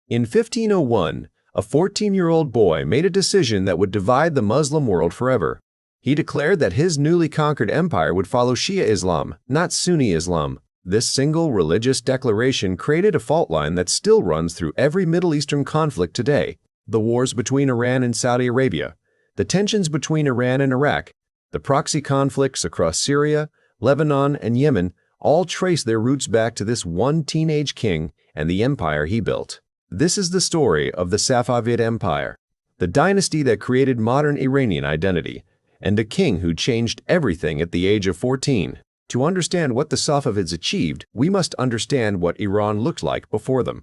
In 1501, a 14-year-old boy made a decision that would divide the Muslim world forever. He declared that his newly conquered empire would follow Shia Islam, not Sunni Islam. This single religious declaration created a fault line that still runs through every Middle Eastern conflict today: the wars between Iran and Saudi Arabia, the tensions between Iran and Iraq, the proxy conflicts across Syria, Lebanon, and Yemen all trace their roots back to this one teenage king and the empire he built. This is the story of the Safavid Empire, the dynasty that created modern Iranian identity, and a king who changed everything at the age of 14. To understand what the Safavids achieved, we must understand what Iran looked like before them.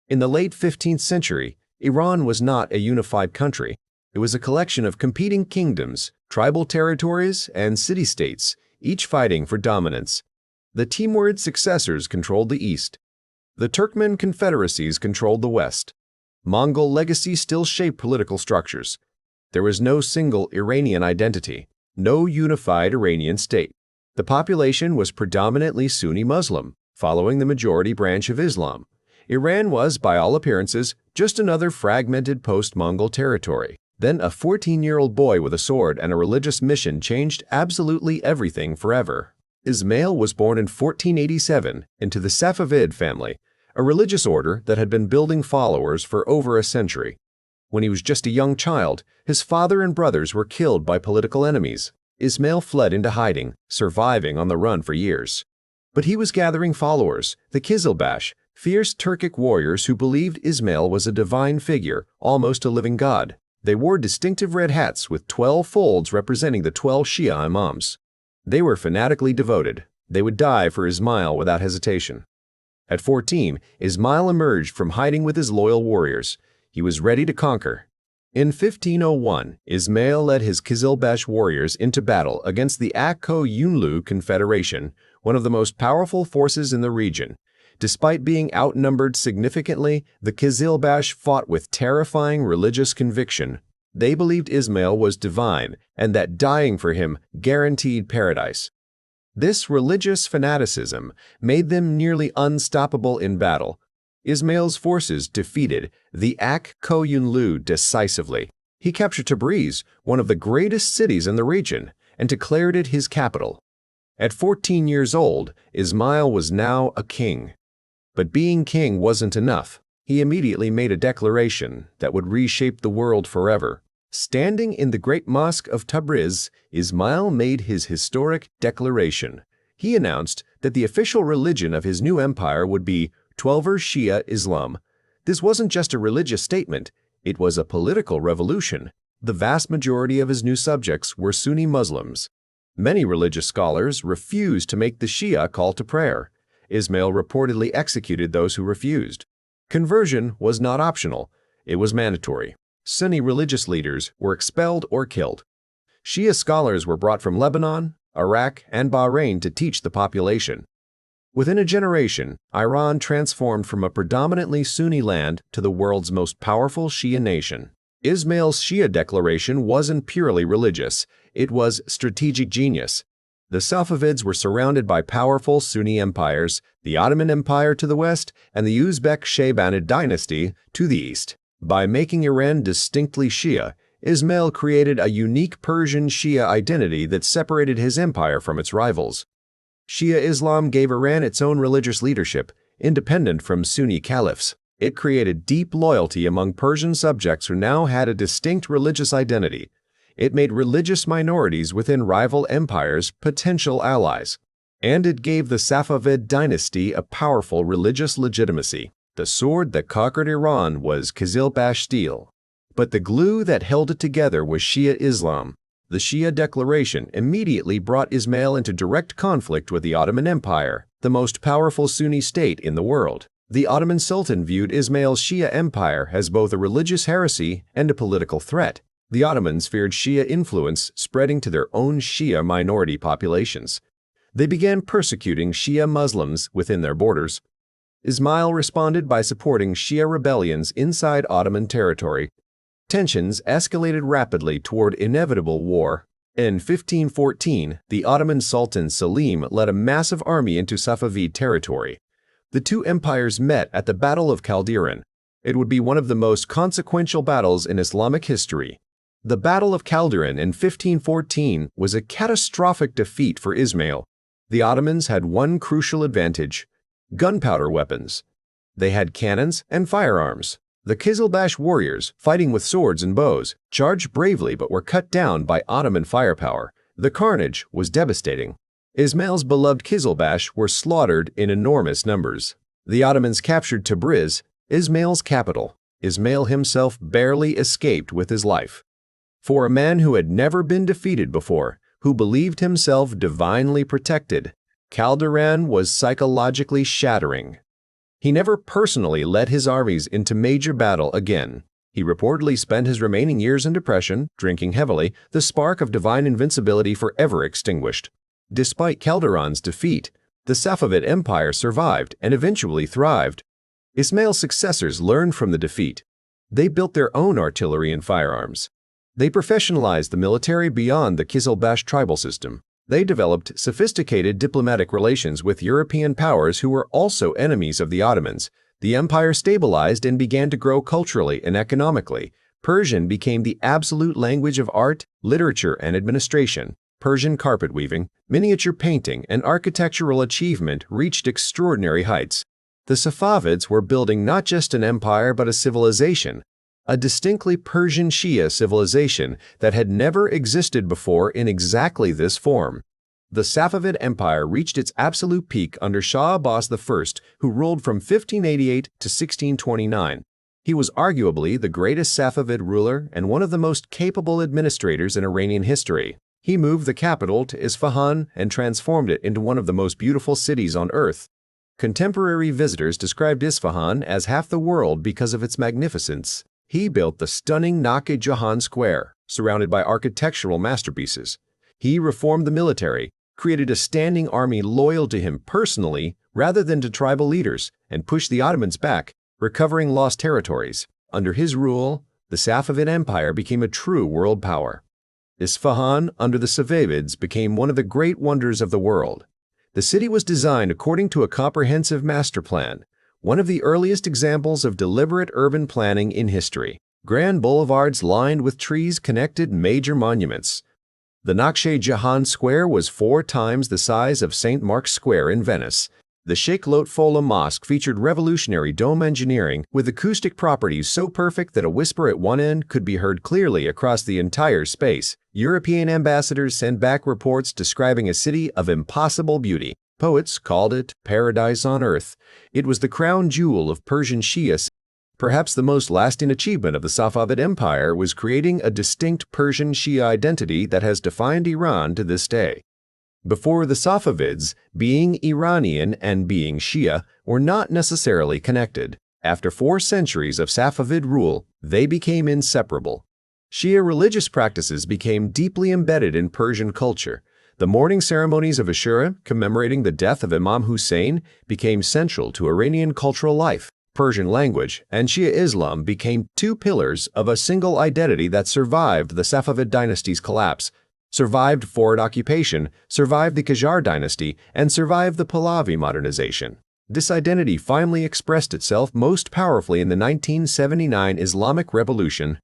In the late 15th century, Iran was not a unified country. It was a collection of competing kingdoms, tribal territories, and city-states, each fighting for dominance. The Timurid successors controlled the east. The Turkmen confederacies controlled the west. Mongol legacy still shaped political structures. There was no single Iranian identity, no unified Iranian state. The population was predominantly Sunni Muslim, following the majority branch of Islam. Iran was, by all appearances, just another fragmented post-Mongol territory. Then a 14-year-old boy with a sword and a religious mission changed absolutely everything forever. Ismail was born in 1487 into the Safavid family, a religious order that had been building followers for over a century. When he was just a young child, his father and brothers were killed by political enemies. Ismail fled into hiding, surviving on the run for years. But he was gathering followers, the Qizilbash, fierce Turkic warriors who believed Ismail was a divine figure, almost a living god. They wore distinctive red hats with 12 folds representing the 12 Shia Imams. They were fanatically devoted. They would die for Ismail without hesitation. At 14, Ismail emerged from hiding with his loyal warriors. He was ready to conquer. In 1501, Ismail led his Qizilbash warriors into battle against the Akko-Yunlu Confederation, one of the most powerful forces in the region. Despite being outnumbered significantly, the Qizilbash fought with terrifying religious conviction. They believed Ismail was divine and that dying for him guaranteed paradise. This religious fanaticism made them nearly unstoppable in battle. Ismail's forces defeated the Akko-Yunlu decisively. He captured Tabriz, one of the greatest cities in the region, and declared it his capital. At 14 years old, Ismail was now a king. But being king wasn't enough. He immediately made a declaration that would reshape the world forever. Standing in the great mosque of Tabriz, Ismail made his historic declaration. He announced that the official religion of his new empire would be Twelver Shia Islam. This wasn't just a religious statement, it was a political revolution. The vast majority of his new subjects were Sunni Muslims. Many religious scholars refused to make the Shia call to prayer. Ismail reportedly executed those who refused. Conversion was not optional, it was mandatory. Sunni religious leaders were expelled or killed. Shia scholars were brought from Lebanon, Iraq, and Bahrain to teach the population. Within a generation, Iran transformed from a predominantly Sunni land to the world's most powerful Shia nation. Ismail's Shia Declaration wasn't purely religious, it was strategic genius. The Safavids were surrounded by powerful Sunni empires, the Ottoman Empire to the west and the Uzbek Shaybanid dynasty to the east. By making Iran distinctly Shia, Ismail created a unique Persian-Shia identity that separated his empire from its rivals. Shia Islam gave Iran its own religious leadership, independent from Sunni caliphs. It created deep loyalty among Persian subjects who now had a distinct religious identity. It made religious minorities within rival empires potential allies. And it gave the Safavid dynasty a powerful religious legitimacy. The sword that conquered Iran was Qizilbash steel. But the glue that held it together was Shia Islam. The Shia Declaration immediately brought Ismail into direct conflict with the Ottoman Empire, the most powerful Sunni state in the world. The Ottoman Sultan viewed Ismail's Shia Empire as both a religious heresy and a political threat. The Ottomans feared Shia influence spreading to their own Shia minority populations. They began persecuting Shia Muslims within their borders. Ismail responded by supporting Shia rebellions inside Ottoman territory. Tensions escalated rapidly toward inevitable war. In 1514, the Ottoman Sultan Selim led a massive army into Safavid territory. The two empires met at the Battle of Chaldiran. It would be one of the most consequential battles in Islamic history. The Battle of Chaldiran in 1514 was a catastrophic defeat for Ismail. The Ottomans had one crucial advantage: gunpowder weapons. They had cannons and firearms. The Qizilbash warriors, fighting with swords and bows, charged bravely but were cut down by Ottoman firepower. The carnage was devastating. Ismail's beloved Qizilbash were slaughtered in enormous numbers. The Ottomans captured Tabriz, Ismail's capital. Ismail himself barely escaped with his life. For a man who had never been defeated before, who believed himself divinely protected, Chaldiran was psychologically shattering. He never personally led his armies into major battle again. He reportedly spent his remaining years in depression, drinking heavily, the spark of divine invincibility forever extinguished. Despite Chaldiran's defeat, the Safavid Empire survived and eventually thrived. Ismail's successors learned from the defeat. They built their own artillery and firearms. They professionalized the military beyond the Qizilbash tribal system. They developed sophisticated diplomatic relations with European powers who were also enemies of the Ottomans. The empire stabilized and began to grow culturally and economically. Persian became the absolute language of art, literature, and administration. Persian carpet weaving, miniature painting, and architectural achievement reached extraordinary heights. The Safavids were building not just an empire but a civilization, a distinctly Persian-Shia civilization that had never existed before in exactly this form. The Safavid Empire reached its absolute peak under Shah Abbas I, who ruled from 1588 to 1629. He was arguably the greatest Safavid ruler and one of the most capable administrators in Iranian history. He moved the capital to Isfahan and transformed it into one of the most beautiful cities on earth. Contemporary visitors described Isfahan as half the world because of its magnificence. He built the stunning Naqi-Jahan Square, surrounded by architectural masterpieces. He reformed the military, created a standing army loyal to him personally rather than to tribal leaders, and pushed the Ottomans back, recovering lost territories. Under his rule, the Safavid Empire became a true world power. Isfahan, under the Safavids, became one of the great wonders of the world. The city was designed according to a comprehensive master plan, one of the earliest examples of deliberate urban planning in history. Grand boulevards lined with trees connected major monuments. The Naqi-Jahan Square was 4 times the size of St. Mark's Square in Venice. The Sheikh Lotfola Mosque featured revolutionary dome engineering with acoustic properties so perfect that a whisper at one end could be heard clearly across the entire space. European ambassadors sent back reports describing a city of impossible beauty. Poets called it paradise on earth. It was the crown jewel of Persian-Shia. Perhaps the most lasting achievement of the Safavid Empire was creating a distinct Persian-Shia identity that has defined Iran to this day. Before the Safavids, being Iranian and being Shia were not necessarily connected. After 4 centuries of Safavid rule, they became inseparable. Shia religious practices became deeply embedded in Persian culture. The mourning ceremonies of Ashura, commemorating the death of Imam Hussein, became central to Iranian cultural life. Persian language and Shia Islam became 2 pillars of a single identity that survived the Safavid dynasty's collapse, survived foreign occupation, survived the Qajar dynasty, and survived the Pahlavi modernization. This identity finally expressed itself most powerfully in the 1979 Islamic Revolution.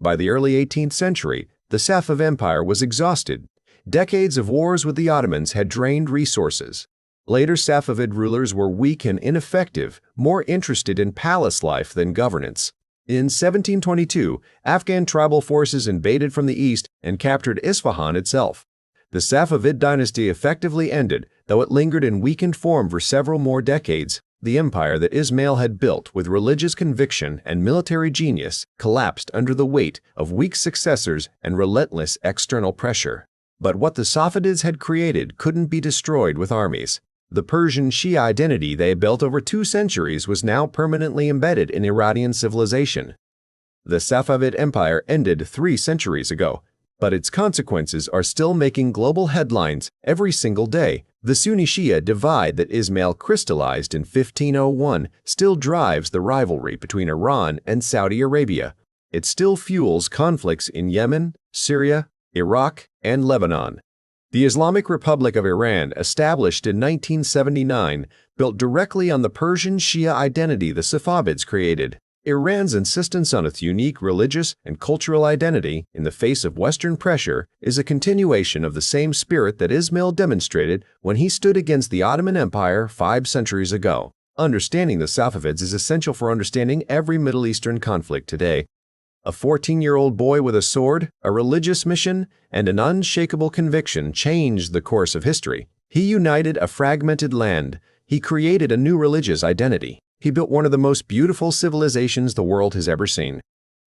By the early 18th century, the Safavid Empire was exhausted. Decades of wars with the Ottomans had drained resources. Later Safavid rulers were weak and ineffective, more interested in palace life than governance. In 1722, Afghan tribal forces invaded from the east and captured Isfahan itself. The Safavid dynasty effectively ended, though it lingered in weakened form for several more decades. The empire that Ismail had built with religious conviction and military genius collapsed under the weight of weak successors and relentless external pressure. But what the Safavids had created couldn't be destroyed with armies. The Persian-Shia identity they had built over 2 centuries was now permanently embedded in Iranian civilization. The Safavid Empire ended 3 centuries ago, but its consequences are still making global headlines every single day. The Sunni-Shia divide that Ismail crystallized in 1501 still drives the rivalry between Iran and Saudi Arabia. It still fuels conflicts in Yemen, Syria, Iraq, and Lebanon. The Islamic Republic of Iran, established in 1979, built directly on the Persian-Shia identity the Safavids created. Iran's insistence on its unique religious and cultural identity in the face of Western pressure is a continuation of the same spirit that Ismail demonstrated when he stood against the Ottoman Empire 5 centuries ago. Understanding the Safavids is essential for understanding every Middle Eastern conflict today. A 14-year-old boy with a sword, a religious mission, and an unshakable conviction changed the course of history. He united a fragmented land. He created a new religious identity. He built one of the most beautiful civilizations the world has ever seen.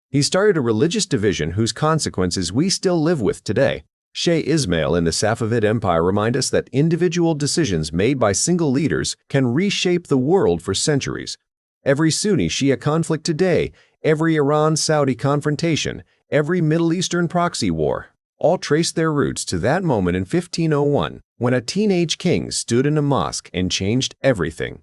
He started a religious division whose consequences we still live with today. Shah Ismail and the Safavid Empire remind us that individual decisions made by single leaders can reshape the world for centuries. Every Sunni-Shia conflict today, every Iran-Saudi confrontation, every Middle Eastern proxy war, all trace their roots to that moment in 1501 when a teenage king stood in a mosque and changed everything.